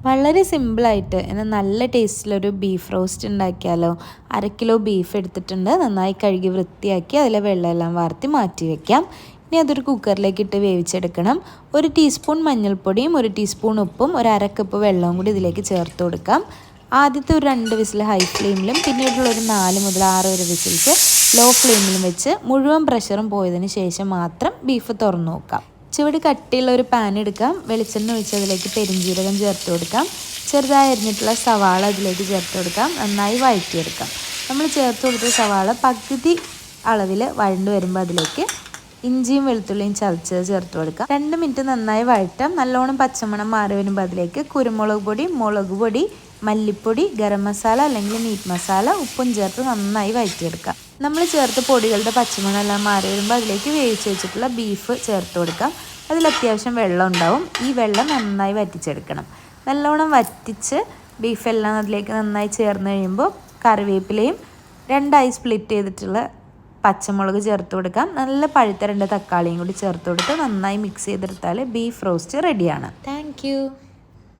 വളരെ സിമ്പിളായിട്ട് എന്നാൽ നല്ല ടേസ്റ്റിലൊരു ബീഫ് റോസ്റ്റ് ഉണ്ടാക്കിയാലോ. 1/2 കിലോ ബീഫ് എടുത്തിട്ടുണ്ട്. നന്നായി കഴുകി വൃത്തിയാക്കി അതിലെ വെള്ളമെല്ലാം വാർത്തി മാറ്റി വയ്ക്കാം. ഇനി അതൊരു കുക്കറിലേക്ക് ഇട്ട് വേവിച്ചെടുക്കണം. 1 ടീസ്പൂൺ മഞ്ഞൾപ്പൊടിയും 1 ടീസ്പൂൺ ഉപ്പും 1/2 കപ്പ് വെള്ളവും കൂടി ഇതിലേക്ക് ചേർത്ത് കൊടുക്കാം. ആദ്യത്തെ ഒരു 2 വിസിൽ ഹൈ ഫ്ലെയിമിലും പിന്നീടുള്ള ഒരു 4 മുതൽ 6 വരെ വിസിൽസ് ലോ ഫ്ലെയിമിലും വെച്ച് മുഴുവൻ പ്രഷറും പോയതിന് ശേഷം മാത്രം ബീഫ് തുറന്നു നോക്കാം. ചുവട് കട്ടിയുള്ള ഒരു പാൻ എടുക്കാം. വെളിച്ചെണ്ണ ഒഴിച്ച് അതിലേക്ക് പെരിഞ്ജീരകം ചേർത്ത് കൊടുക്കാം. ചെറുതായി അരിഞ്ഞിട്ടുള്ള സവാള അതിലേക്ക് ചേർത്ത് കൊടുക്കാം. നന്നായി വഴറ്റിയെടുക്കാം. നമ്മൾ ചേർത്ത് കൊടുത്ത സവാള പകുതി അളവിൽ വഴണ്ട് വരുമ്പോൾ അതിലേക്ക് ഇഞ്ചിയും വെളുത്തുള്ളിയും ചതച്ചത് ചേർത്ത് കൊടുക്കാം. 2 മിനിറ്റ് നന്നായി വഴറ്റാം. നല്ലോണം പച്ചമണം മാറി വരുമ്പോൾ അതിലേക്ക് കുരുമുളക് പൊടി, മുളക് പൊടി, മല്ലിപ്പൊടി, ഗരം മസാല അല്ലെങ്കിൽ മീറ്റ് മസാല, ഉപ്പും ചേർത്ത് നന്നായി വഴറ്റിയെടുക്കാം. നമ്മൾ ചേർത്ത് പൊടികളുടെ പച്ചമണം എല്ലാം മാറി വരുമ്പോൾ അതിലേക്ക് വേവിച്ച് വെച്ചിട്ടുള്ള ബീഫ് ചേർത്ത് കൊടുക്കാം. അതിൽ അത്യാവശ്യം വെള്ളം ഉണ്ടാവും. ഈ വെള്ളം നന്നായി വറ്റിച്ചെടുക്കണം. നല്ലോണം വറ്റിച്ച് ബീഫെല്ലാം അതിലേക്ക് നന്നായി ചേർന്ന് കഴിയുമ്പോൾ കറിവേപ്പിലയും 2 സ്പ്ലിറ്റ് ചെയ്തിട്ടുള്ള പച്ചമുളക് ചേർത്ത് കൊടുക്കാം. നല്ല പഴുത്ത 2 തക്കാളിയും കൂടി ചേർത്ത് കൊടുത്ത് നന്നായി മിക്സ് ചെയ്തെടുത്താൽ ബീഫ് റോസ്റ്റ് റെഡിയാണ്. താങ്ക്